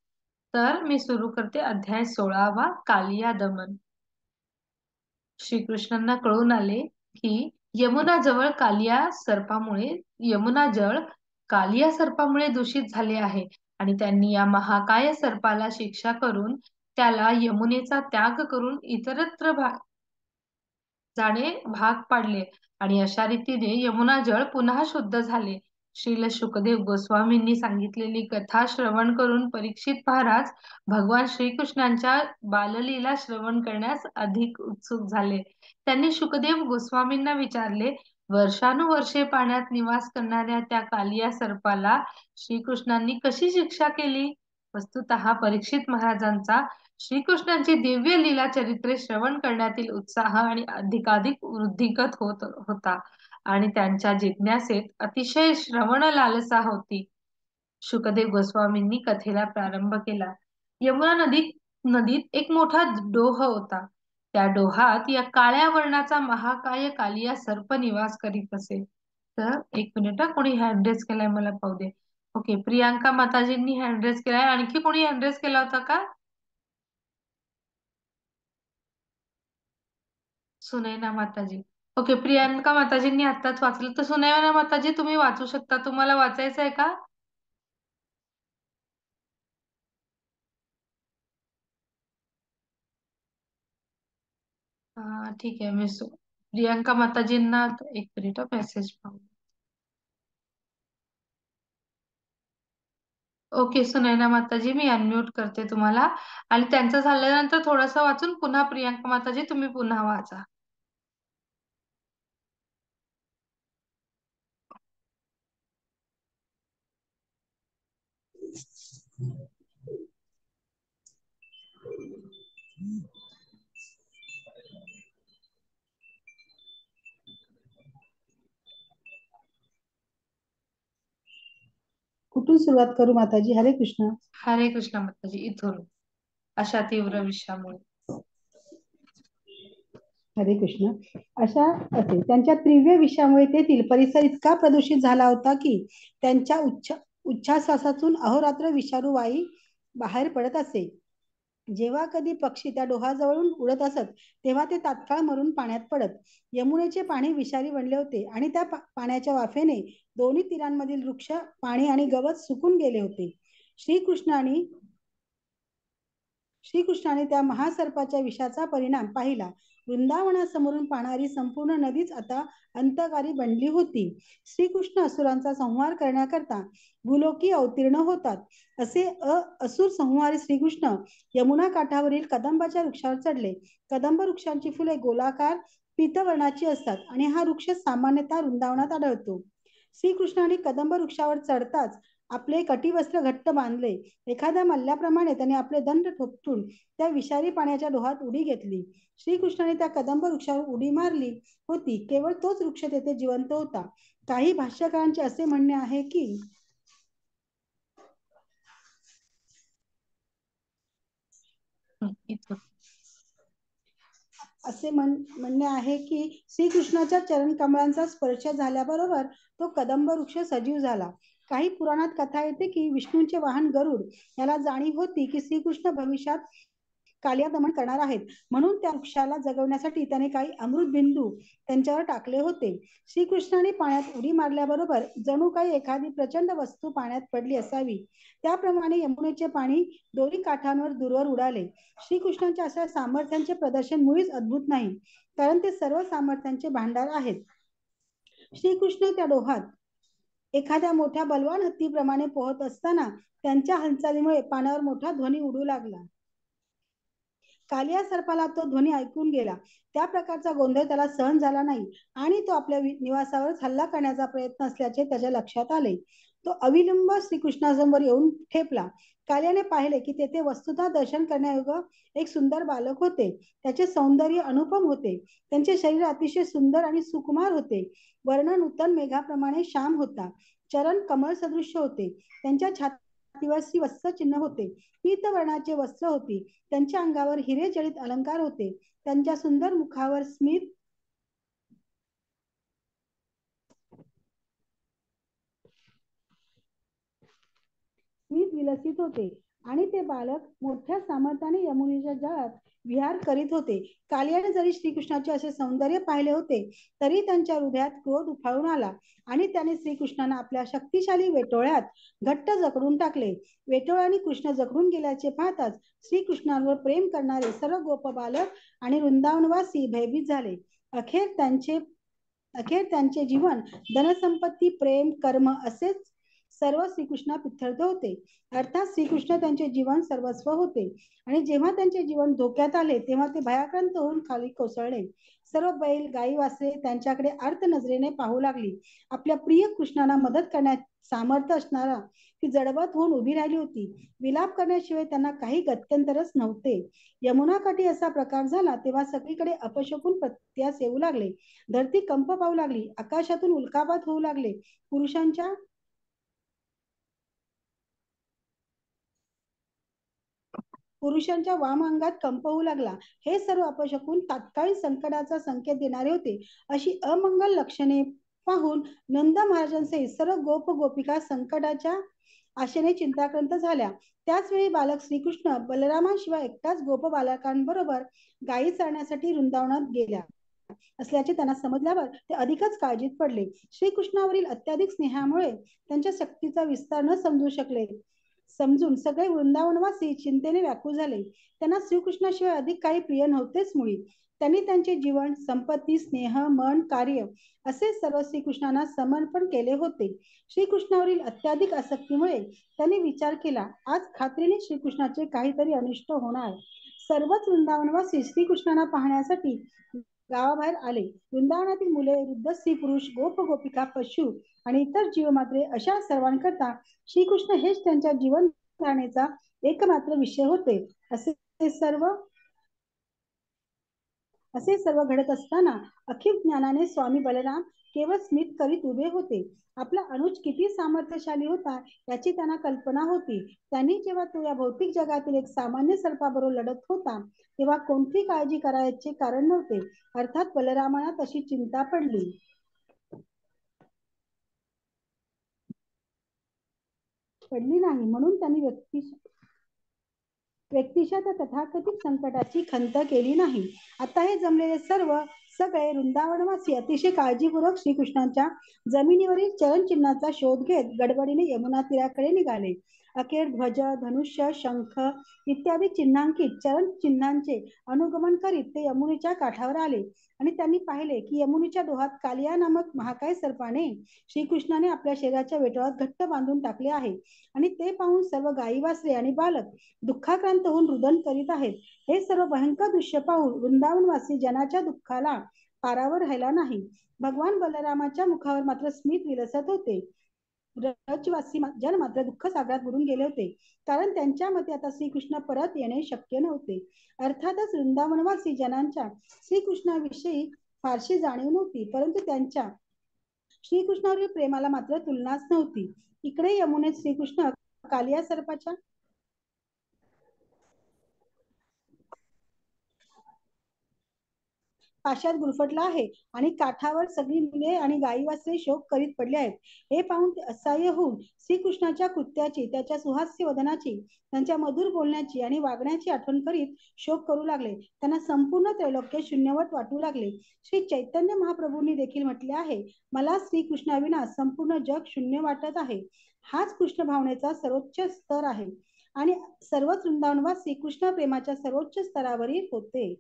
तर मी सुरू करते अध्याय 16वा, कालिया दमन. श्रीकृष्णांना कळून आले की यमुना जळ कालिया सर्पामुळे दूषित झाले आहे आणि त्यांनी या महाकाय सर्पाला शिक्षा करून त्याला यमुनेचा त्याग करून इतरत्र जाणे भाग पाडले आणि अशा रीतीने यमुना जळ पुन्हा शुद्ध झाले. श्रील शुकदेव गोस्वामींनी सांगितलेली कथा श्रवण करून परीक्षित महाराज भगवान श्रीकृष्णांच्या बाललीला श्रवण करण्यास अधिक उत्सुक झाले. त्यांनी शुकदेव गोस्वामींना विचारले, वर्षानुवर्षे पाण्यात निवास करणाऱ्या त्या कालिया सर्पाला श्रीकृष्णांनी कशी शिक्षा केली? वस्तुतः परीक्षित महाराजांचा श्रीकृष्णांची दिव्य लीला चरित्रे श्रवण करण्यातील उत्साह आणि अधिकाधिक वृद्धिंगत होत होता आणि त्यांच्या जिज्ञासेत अतिशय श्रवण लालसा होती. शुकदेव गोस्वामींनी कथेला प्रारंभ केला. यमुना नदीत एक मोठा डोह होता. त्या डोहात या काळ्या वर्णाचा महाकाय कालिया सर्प निवास करीत असे. तर एक मिनिट, कोणी हँड रेस केलाय मला पाहू दे. ओके, प्रियांका माताजींनी हँड रेस केलाय. आणखी कोणी हँड रेस केला होता का? सुनैना माताजी. ओके, प्रियांका माताजींनी आत्ताच वाचलं. तर सुनैना माताजी तुम्ही वाचू शकता. तुम्हाला वाचायचं आहे का? ठीक आहे. प्रियांका माताजींना एक मिनिट मेसेज पाहू. ओके सुनैना माताजी, मी अनम्यूट करते तुम्हाला. आणि त्यांचं झाल्यानंतर थोडंसं वाचून पुन्हा प्रियांका माताजी तुम्ही पुन्हा वाचा. कुठून सुरुवात करू माताजी? हरे कृष्ण. हरे कृष्ण माताजी, इथून. अशा तीव्र विषयामुळे. हरे कृष्ण. अशा असे त्यांच्या तीव्र विषयामुळे तेथील परिसर इतका प्रदूषित झाला होता की त्यांच्या उच्छ्वासातून अहोरात्र विषारू वायू बाहेर पडत असे. जेव्हा कधी पक्षी त्या डोहाजवळून उडत असत तेव्हा ते तात्काळ मरून पाण्यात पडत. यमुनेचे पाणी विषारी बनले होते आणि त्या पाण्याच्या वाफेने दोन्ही तीरांमधील वृक्ष, पाणी आणि गवत सुकून गेले होते. श्रीकृष्णाने त्या महासर्पाच्या विषाचा परिणाम पाहिला. वृंदावनासमोरून पाहणारी संपूर्ण नदीच आता अंतकारी बनली होती. श्रीकृष्ण असुरांचा संहार करण्याकरता भूलोकी अवतीर्ण होतात. असे असुर संहारी श्रीकृष्ण यमुना काठावरील कदंबाच्या वृक्षावर चढले. कदंब वृक्षांची फुले गोलाकार पीतवर्णाची असतात आणि हा वृक्ष सामान्यतः वृंदावनात आढळतो. श्रीकृष्णाने कदंब वृक्षावर चढताच आपले कटिवस्त्र घट्ट बांधले. एखाद्या मल्ल्याप्रमाणे त्याने आपले दंड ठोकून त्या विषारी पाण्याच्या डोहात उडी घेतली. श्रीकृष्णाने त्या कदंब वृक्षावर उडी मारली होती. केवळ तोच वृक्ष तेथे जिवंत होता. काही भाष्यकारांचे असे म्हणणे आहे की म्हणणे आहे की श्रीकृष्णाच्या चरण कमळांचा स्पर्श झाल्याबरोबर तो कदंब वृक्ष सजीव झाला. काही पुराणात कथा येते की विष्णूंचे वाहन गरुड याला जाणीव होती की श्रीकृष्ण भविष्यात कालिया दमन करणार आहेत, म्हणून त्या वृक्षाला जगवण्यासाठी त्याने काही अमृत बिंदू त्यांच्यावर टाकले होते. श्रीकृष्णाने पाण्यात उडी मारल्याबरोबर जणू काही एखादी प्रचंड वस्तू पाण्यात पडली असावी. त्याप्रमाणे यमुनेचे पाणी दोन्ही काठांवर दूरवर उडाले. श्रीकृष्णांच्या अशा सामर्थ्यांचे प्रदर्शन मुळीच अद्भुत नाही, कारण ते सर्व सामर्थ्यांचे भांडार आहेत. श्रीकृष्ण त्या डोहात एखाद्या मोठ्या बलवान हत्तीप्रमाणे पोहत असताना त्यांच्या हालचालीमुळे पाण्यावर मोठा ध्वनी उडू लागला. कालिया सर्पाला तो ध्वनी ऐकून गेला. त्या प्रकारचा गोंधळ त्याला सहन झाला नाही आणि तो आपल्या निवासावर हल्ला करण्याचा प्रयत्न असल्याचे त्याच्या लक्षात आले. तो अविलंब श्रीकृष्णासमोर येऊन ठेपला. कालियाने पाहिले की तेथे वस्तुतः दर्शन करण्यायोग्य एक सुंदर बालक होते. त्याचे सौंदर्य अनुपम होते. त्यांचे शरीर अतिशय सुंदर आणि सुकुमार होते. वर्ण नूतन मेघाप्रमाणे श्याम होता. चरण कमळ सदृश्य होते. त्यांच्या छातीवर श्रीवत्स चिन्ह होते. पीतवर्णाचे वस्त्र होती. त्यांच्या अंगावर हिरे जडित अलंकार होते. त्यांच्या सुंदर मुखावर स्मित विलसित होते आणि ते बालक मोठ्या सामर्थ्याने यमुनेच्या जळात विहार करीत होते. कालियाने जरी श्रीकृष्णाचे असे सौंदर्य पाहिले होते तरी त्यांच्या हृदयात क्रोध उफाळून आला आणि त्याने श्रीकृष्णांना आपल्या शक्तिशाली वेटोळ्यात घट्ट जखडून टाकले. वेटोळ्याने कृष्ण जखडून गेल्याचे पाहताच श्रीकृष्णांवर प्रेम करणारे सर्व गोप बालक आणि वृंदावनवासी भयभीत झाले. अखेर त्यांचे जीवन धनसंपत्ती, प्रेम, कर्म असेच सर्व श्रीकृष्णा पित्थळते होते. अर्थात श्रीकृष्ण त्यांचे जीवन सर्वस्व होते आणि जेव्हा त्यांचे जीवन धोक्यात आले तेव्हा ते भयाक्रांत होऊन खाली कोसळले. सर्व बैल, गाई, वासरे त्यांच्याकडे अर्थ नजरेने पाहू लागली. आपल्या प्रिय कृष्णाला मदत करण्यात सामर्थ्य असणारा ती जडवत होऊन उभी राहिली होती. विलाप करण्याशिवाय त्यांना काही गत्यंतरच नव्हते. यमुनाकाठी असा प्रकार झाला तेव्हा सगळीकडे अपशकुन प्रत्यास येऊ लागले. धरती कंप पाहू लागली. आकाशातून उल्कापात होऊ लागले. पुरुषांच्या पुरुषांच्या वाम अंगात कंप होऊ लागला. हे सर्व अपशकून तात्कालिक संकटाचा संकेत देणारे होते. अशी अमंगल लक्षणे पाहून नंद महाराजांसहित सर्व गोप गोपिका संकटाच्या आशेने चिंताक्रांत झाल्या. त्याच वेळी बालक श्रीकृष्ण बलरामाशिवाय एकटाच गोप बालकांबरोबर गायी चारण्यासाठी वृंदावनात गेल्या असल्याचे त्यांना समजल्यावर ते अधिकच काळजीत पडले. श्रीकृष्णावरील अत्याधिक स्नेहामुळे त्यांच्या शक्तीचा विस्तार न समजू शकले समजून सगळे वृंदावनवासी चिंतेने व्याकुळ झाले. त्यांना श्रीकृष्णाशिवाय अधिक काही प्रिय नव्हतेच मुळी. त्यांनी त्यांचे जीवन, संपत्ती, स्नेह, मन, कार्य असे सर्व श्रीकृष्णांना समर्पण केले होते. श्रीकृष्णावरील अत्याधिक आसक्तीमुळे त्यांनी विचार केला, आज खात्रीने श्रीकृष्णाचे काहीतरी अनिष्ट होणार. सर्वच वृंदावनवासी श्रीकृष्णांना पाहण्यासाठी गावाबाहेर आले. वृंदावनातील मुले, वृद्ध स्त्री पुरुष, गोप गोपिका, पशु आणि इतर जीवमात्रे अशा सर्वांकरता श्रीकृष्ण हेच त्यांच्या जीवन धारणेचा एकमात्र विषय होते. असे सर्व घडत असताना अखिल ज्ञानाने स्वामी बलराम केवळ स्मित करीत उभे होते. आपला अनुज किती सामर्थ्यशाली होता याची त्यांना कल्पना होती. त्यांनी जेव्हा तो या भौतिक जगातील एक सामान्य सर्पाबरोबर लढत होता तेव्हा कोणती काळजी करायचे कारण नव्हते. अर्थात बलरामाला तशी चिंता पडली नाही, म्हणून त्यांनी व्यक्तिशः त्या तथाकथित संकटाची खंत केली नाही. आता हे जमलेले सगळे वृंदावनवासी अतिशय काळजीपूर्वक श्रीकृष्णांच्या जमिनीवरील चरणचिन्हाचा शोध घेत गडबडीने यमुना तीराकडे निघाले. अखेर ध्वज, धनुष्य, शंख इत्यादी चिन्हांकित चरण चिन्हांचे अनुगमन करीत ते यमुनेच्या काठावर आले आणि त्यांनी पाहिले की यमुनेच्या डोहात कालिया नामक महाकाय सर्पाने श्रीकृष्णाने आपल्या शरीराच्या वेटळात घट्ट बांधून टाकले आहे आणि ते पाहून सर्व गायी वासरे आणि बालक दुःखाक्रांत होऊन रुदन करीत आहेत. हे सर्व भयंकर दृश्य पाहून वृंदावनवासी जनाच्या दुःखाला पारावर राहिला नाही. भगवान बलरामाच्या मुखावर मात्र स्मित विलसत होते. ब्रजवासी जन मात्र दुःख सागरात बुडून गेले होते, कारण त्यांच्या मते आता श्रीकृष्ण परत येणे शक्य नव्हते. अर्थातच वृंदावनवासी जनांच्या श्रीकृष्णाविषयी फारशी जाणीव नव्हती, परंतु त्यांच्या श्रीकृष्णावरील प्रेमाला मात्र तुलनाच नव्हती. इकडे यमुनेत श्रीकृष्ण कालिया सर्पाच्या पाशात गुरफटला आहे आणि काठावर सगळी मुले आणि गायी वासरे शोक करीत पडले आहेत. हे पाहून ते असह्य होऊन श्रीकृष्णाच्या कृत्याची, त्याच्या सुहास्य वदनाची, त्यांच्या मधुर बोलण्याची आणि वागण्याची आठवण करीत शोक करू लागले. त्यांना संपूर्ण त्रैलोक्य शून्यवत वाटू लागले. श्री चैतन्य महाप्रभूंनी देखील म्हटले आहे, मला श्रीकृष्णाविना संपूर्ण जग शून्य वाटत आहे. हाच कृष्ण भावनेचा सर्वोच्च स्तर आहे आणि सर्वच वृंदावनवासी कृष्ण प्रेमाच्या सर्वोच्च स्तरावरील होते.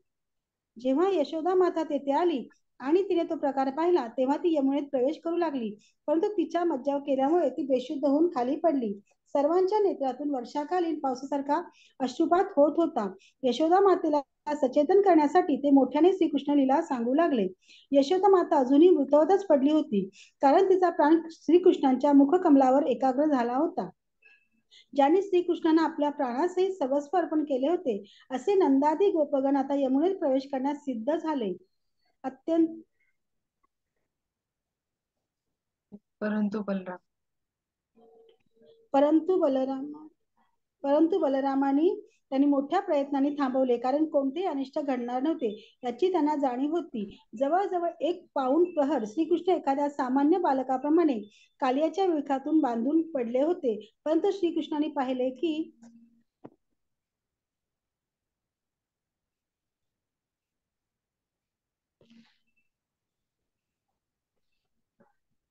जेव्हा यशोदा माता तेथे आली आणि तिने तो प्रकार पाहिला तेव्हा ती यमुनेत प्रवेश करू लागली, परंतु तिच्या मज्जाव केल्यामुळे ती बेशुद्ध होऊन खाली पडली. सर्वांच्या नेत्रातून वर्षाकालीन पावसासारखा अश्रुपात होत होता. यशोदा मातेला सचेतन करण्यासाठी ते मोठ्याने श्रीकृष्ण लीला सांगू लागले. यशोदा माता अजूनही मृतवतच पडली होती, कारण तिचा प्राण श्रीकृष्णांच्या मुखकमलावर एकाग्र झाला होता. ज्यांनी श्रीकृष्णांना आपल्या प्राणासहित सर्वस्व अर्पण केले होते असे नंदादी गोपगण आता यमुनेत प्रवेश करण्यास सिद्ध झाले. परंतु बलरामानी त्यांनी मोठ्या प्रयत्नांनी थांबवले, कारण कोणतेही अनिष्ट घडणार नव्हते याची त्यांना जाणीव होती. जवळजवळ 1 पाऊण प्रहर श्रीकृष्ण एखाद्या सामान्य बालकाप्रमाणे कालियाच्या विळखातून बांधून पडले होते, परंतु श्रीकृष्णांनी पाहिले की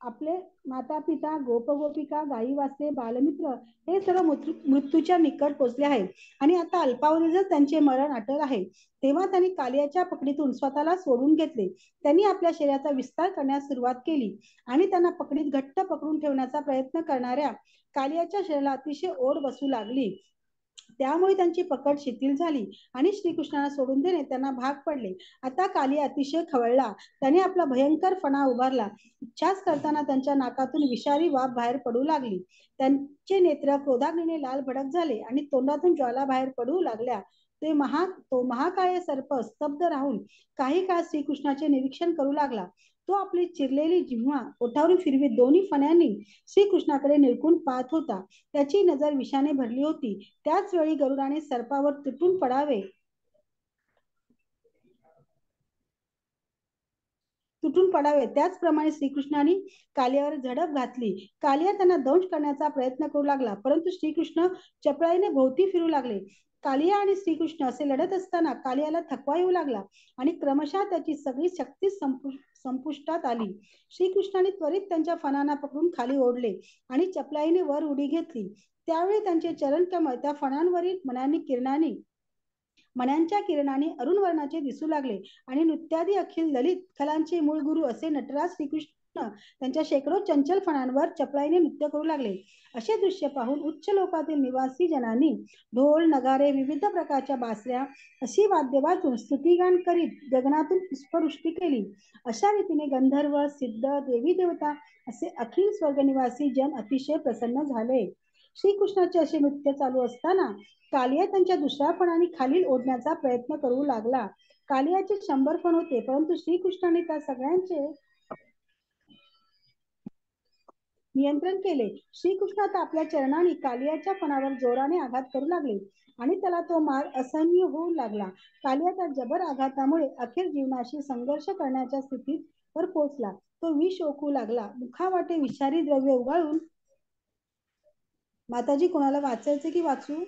आपले माता पिता, गोपगोपिका, गायी वासरे, बालमित्र हे सर्व मृत्यूच्या निकट पोचले आहेत आणि आता अल्पावधीतच त्यांचे मरण अटळ आहे. तेव्हा त्यांनी कालियाच्या पकडीतून स्वतःला सोडून घेतले. त्यांनी आपल्या शरीराचा विस्तार करण्यास सुरुवात केली आणि त्यांना पकडीत घट्ट पकडून ठेवण्याचा प्रयत्न करणाऱ्या कालियाच्या शरीराला अतिशय ओढ बसू लागली. त्यामुळे त्यांची पकड शिथिल झाली आणि श्रीकृष्णाला सोडून देणे त्यांना भाग पडले. आता कालिया अतिशय खवळला. त्याने आपला भयंकर फणा उभारला. इच्छाच करताना त्यांच्या नाकातून विषारी वाफ बाहेर पडू लागली. त्यांचे नेत्र क्रोधाग्नीने लाल भडक झाले आणि तोंडातून ज्वाला बाहेर पडू लागल्या. तो महाकाय सर्प स्तब्ध राहून काही काळ श्रीकृष्णाचे निरीक्षण करू लागला. तो आपली चिरलेली जिव्हा ओठावरून फिरवीत दोन्ही फण्यांनी श्रीकृष्णाकडे निरखून पाहत होता. त्याची नजर विषाने भरली होती. त्याच वेळी गरुडाने सर्पावर तुटून पडावे त्याचप्रमाणे श्रीकृष्णाने कालियावर झडप घातली. कालिया त्यांना दंश करण्याचा प्रयत्न करू लागला, परंतु श्रीकृष्ण चपळाईने भोवती फिरू लागले. कालिया आणि श्रीकृष्ण असे लढत असताना कालियाला थकवा येऊ लागला आणि क्रमशः त्याची सगळी शक्ती संपुष्टात आली. श्रीकृष्णाने त्वरित त्यांच्या फणांना पकडून खाली ओढले आणि चपळाईने वर उडी घेतली. त्यावेळी त्यांचे चरणकमळ त्या फणांवरील मण्यांच्या किरणाने अरुण वर्णाचे दिसू लागले आणि नृत्यादी अखिल ललित कलांचे मूळ गुरु असे नटराज श्रीकृष्ण त्यांच्या शेकडो चंचल फणांवर चपळाईने नृत्य करू लागले. असे दृश्य पाहून उच्च लोकातील निवासी जनांनी ढोल नगारे विविध प्रकारच्या बासऱ्या अशी वाद्य वाजून स्तुतिगान करीत गगनातून पुष्पवृष्टी केली. अशा रीतीने गंधर्व सिद्ध देवी देवता असे अखिल स्वर्गनिवासी जन अतिशय प्रसन्न झाले. श्रीकृष्णाचे असे नृत्य चालू असताना कालिया त्यांच्या दुसऱ्या फणाने खालील ओढण्याचा प्रयत्न करू लागला. कालियाचे 100 फण होते, परंतु श्रीकृष्णाने त्या सगळ्यांचे नियंत्रण केले. श्रीकृष्ण आता आपल्या चरणाने कालियाच्या फणावर जोराने आघात करू लागले आणि त्याला तो मार असहनीय होऊ लागला. कालिया त्या जबर आघातामुळे अखेर जीवनाशी संघर्ष करण्याच्या स्थितीवर पोहोचला. तो विष ओकू लागला. मुखावाटे विषारी द्रव्य उगाळून माताजी, कोणाला वाचायचे की वाचू?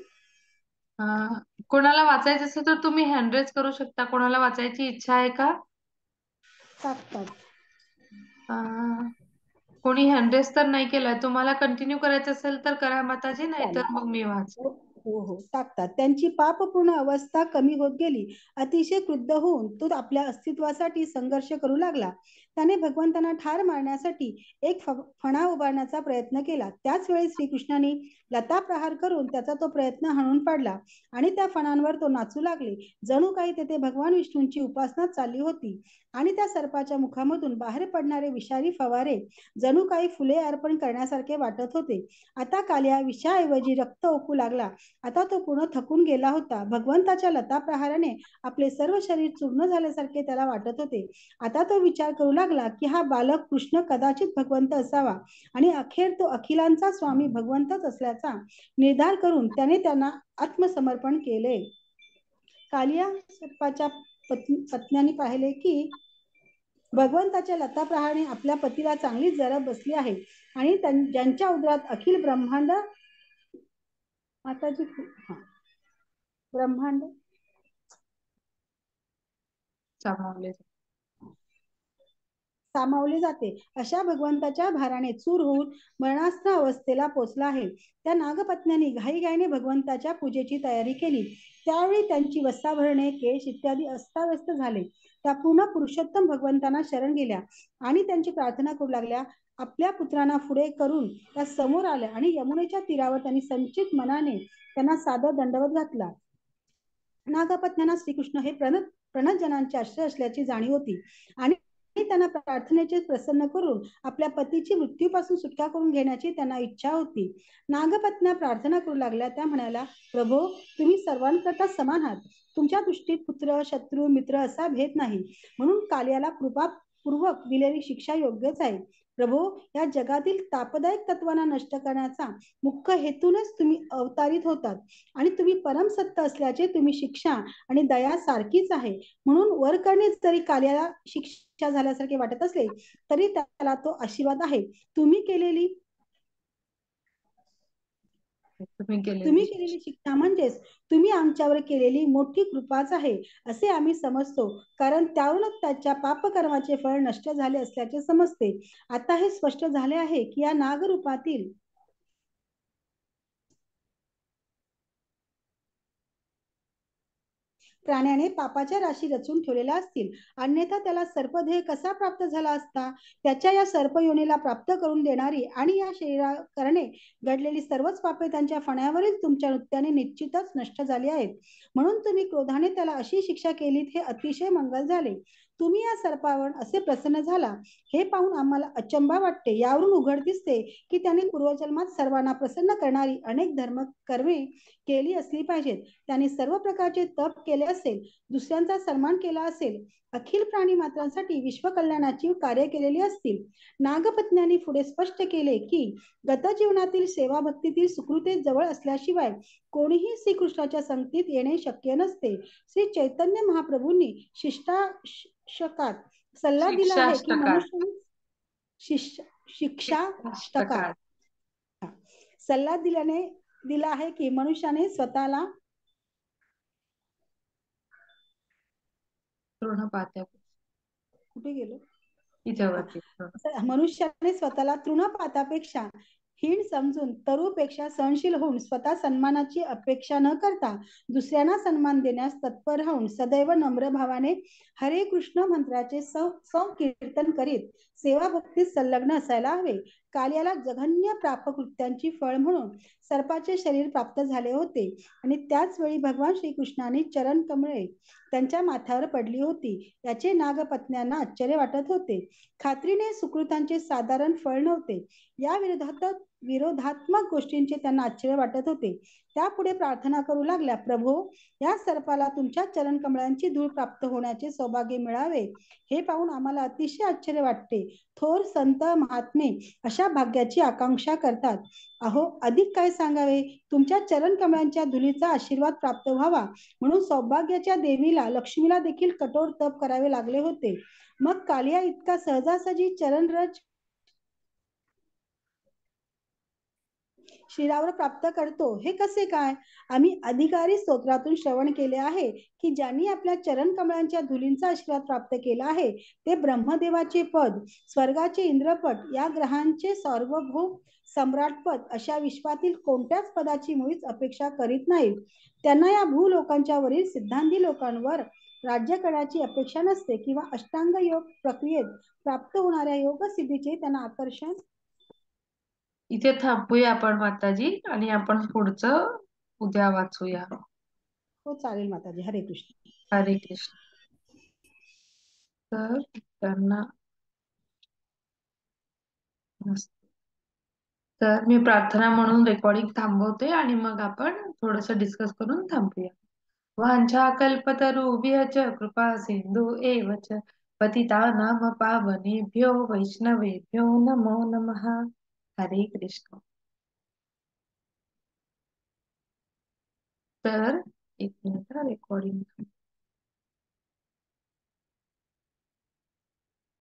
कोणाला वाचायचं असेल तर तुम्ही हँड रेज करू शकता. कोणाला वाचायची इच्छा आहे का? कोणी हँड रेज तर नाही केलाय. तुम्हाला कंटिन्यू करायचं असेल तर करा माताजी, नाही तर मग मी वाच. हो टाकतात. त्यांची पापपूर्ण अवस्था कमी होत गेली. अतिशय क्रुद्ध होऊन तो आपल्या अस्तित्वासाठी संघर्ष करू लागला. त्याने भगवंतांना ठार मारण्यासाठी एक फणा उभारण्याचा प्रयत्न केला. त्याच वेळी श्रीकृष्णाने लता प्रहार करून त्याचा तो प्रयत्न हाणून पाडला आणि त्या फणांवर तो नाचू लागले. जणू काही तेथे भगवान विष्णूंची उपासना चालली होती आणि त्या सर्पाच्या मुखामधून बाहेर पडणारे विषारी फवारे जणू काही फुले अर्पण करण्यासारखे वाटत होते. आता कालिया विषाऐवजी रक्त ओकू लागला. आता तो पूर्ण थकून गेला होता. भगवंताच्या लता प्रहाराने आपले सर्व शरीर चूर्ण झाल्यासारखे त्याला वाटत होते. आता तो विचार करू लागला की हा बालक कृष्ण कदाचित भगवंत असावा आणि अखेर तो अखिलांचा स्वामी भगवंतच असल्याचा निर्धार करून त्याने त्यांना आत्मसमर्पण केले. कालिया सर्पाच्या पत्न्यांनी पाहिले की भगवंताच्या लता प्रहाराने आपल्या पतीला चांगलीच जरब बसली आहे आणि ज्यांच्या उदरात अखिल ब्रह्मांड माताजी ब्रह्मांड सामावले जाते अशा भगवंताच्या भाराने चूर होऊन मरणास्त्र अवस्थेला पोचला आहे. त्या नागपत्न्यांनी घाईघाईने भगवंताच्या पूजेची तयारी केली. त्यावेळी त्यांची वस्त्राभरणे केश इत्यादी अस्ताव्यस्त झाले. त्या पूर्ण पुरुषोत्तम भगवंतांना शरण गेल्या आणि त्यांची प्रार्थना करू लागल्या. आपल्या पुत्रांना पुढे करून त्या समोर आल्या आणि यमुनेच्या तीरावर त्यांनी संचित मनाने त्यांना सादर दंडवत घातला. नागपत्न्यांना श्रीकृष्ण हे प्रणत जनांचे आश्रय असल्याची जाणीव होती आणि त्यांना प्रार्थनेचे प्रसन्न करून आपल्या पतीची मृत्यूपासून सुटका करून घेण्याची त्यांना इच्छा होती. नागपत्न्या प्रार्थना करू लागल्या. त्या म्हणाल्या, प्रभो, तुम्ही सर्वांकरता समान आहात. तुमच्या दृष्टीत पुत्र शत्रू मित्र असा भेद नाही, म्हणून कालियाला कृपापूर्वक दिलेली शिक्षा योग्यच आहे. प्रभो, या जगातील तापदायक तत्वांना नष्ट करण्याचा मुख्य हेतूनच तुम्ही अवतारित होतात आणि तुम्ही परमसत्य असल्याचे तुम्ही शिक्षा आणि दया सारखीच आहे. म्हणून वरकरणी जरी कालियाला शिक्षा झाल्यासारखे वाटत असले तरी त्याला तो आशीर्वाद आहे. तुम्ही केलेली शिक्षा म्हणजेच तुम्ही आमच्यावर केलेली मोठी कृपाच आहे असे आम्ही समजतो, कारण त्यावरूनच त्याच्या पापकर्माचे फळ नष्ट झाले असल्याचे समजते. आता हे स्पष्ट झाले आहे की या नागरूपातील प्राण्याने पापाच्या राशी रचून ठेवलेल्या असतील, अन्यथा त्याला सर्पदेह कसा प्राप्त झाला असता. त्याच्या या सर्पयोनीला प्राप्त करून देणारी आणि या शरीराकरणे घडलेली सर्वच पापे त्यांच्या फण्यावरील तुमच्या नृत्याने निश्चितच नष्ट झाली आहेत. म्हणून तुम्ही क्रोधाने त्याला अशी शिक्षा केलीत, हे अतिशय मंगल झाले. तुम्ही या सर्पावर असे प्रसन्न झाला हे पाहून आम्हाला अचंबा वाटते. यावरून उघड दिसते की त्यांनी पूर्वजन्मात सर्वांना प्रसन्न करणारी अनेक धर्म कर्मे केली असली पाहिजेत. त्यांनी सर्व प्रकारचे तप केले असेल, दुसऱ्यांचा सन्मान केला असेल, अखिल प्राणी मात्रांसाठी विश्वकल्याणाची कार्य केलेली असतील. नागपत्न्यांनी पुढे स्पष्ट केले की गतजीवनातील सेवा भक्तीतील सुकृते जवळ असल्याशिवाय कोणीही श्रीकृष्णाच्या संगतीत येणे शक्य नसते. श्री चैतन्य महाप्रभूंनी शिष्टाशकात सल्ला दिला आहे की शिक्षाष्टकात शिक्षाष्टकात शिक्षाष्टकात सल्ला दिला आहे की मनुष्याने स्वतःला तृणपात्या कुठे गेलो तिच्यावरती मनुष्याने स्वतःला तृणपातापेक्षा हीन समजून तरुपेक्षा सहनशील होऊन स्वतः सन्मानाची अपेक्षा न करता दुसऱ्यांना सन्मान देण्यास तत्पर राहून सदैव नम्र भावाने हरे कृष्ण मंत्राचे संकीर्तन करीत सेवा भक्तीत संलग्न असायला हवे. काल याला जघन्य पापकृत्यांची फळ म्हणून सर्पाचे शरीर प्राप्त झाले होते आणि त्याच वेळी भगवान श्रीकृष्णाने चरण कमळे त्यांच्या माथ्यावर पडली होती. याचे नागपत्न्यांना आश्चर्य वाटत होते. खात्रीने सुकृतांचे साधारण फळ नव्हते. या विरोधात्मक गोष्टींचे त्यांना आश्चर्य वाटत होते. त्यापुढे प्रार्थना करू लागल्या, प्रभो, या सर्पाला तुमच्या चरण कमळांची धूळ प्राप्त होण्याचे सौभाग्य मिळावे हे पाहून आम्हाला अतिशय आश्चर्य वाटते. थोर संत महात्मे अशा भाग्याची आकांक्षा करतात. अहो, अधिक काय सांगावे. तुमच्या चरण कमळांच्या धुलीचा आशीर्वाद प्राप्त व्हावा म्हणून सौभाग्याच्या देवीला लक्ष्मीला देखील कठोर तप करावे लागले होते. मग कालिया इतका सहजासहजी चरणरज शिरावर प्राप्त करतो हे कसे काय. आम्ही अधिकारी स्तोत्रातून श्रवण केले आहे की ज्यांनी आपल्या चरण कमळांच्या धुलींचा आशीर्वाद प्राप्त केला आहे ते ब्रह्मदेवाचे पद, स्वर्गाचे इंद्रपट, या ग्रहांचे सार्वभौम सम्राटपद अशा विश्वातील कोणत्याच पदाची मुळीच अपेक्षा करीत नाहीत. त्यांना या भूलोकांच्या वरील सिद्धांती लोकांवर राज्य करण्याची अपेक्षा नसते किंवा अष्टांग योग प्रक्रियेत प्राप्त होणाऱ्या योग सिद्धीचे त्यांना आकर्षण. इथे थांबूया आपण माताजी आणि आपण पुढचं उद्या वाचूया. हो चालेल माताजी. हरे कृष्ण. हरे कृष्ण. तर त्यांना तर मी प्रार्थना म्हणून रेकॉर्डिंग थांबवते आणि मग आपण थोडस डिस्कस करून थांबूया. वांछा कल्पतरुभ्यश्च कृपा सिंधु एव च पतितानां पावनेभ्यो वैष्णवेभ्यो नमो नमः. हरे कृष्ण. तर एक मिनिट रेकॉर्डिंग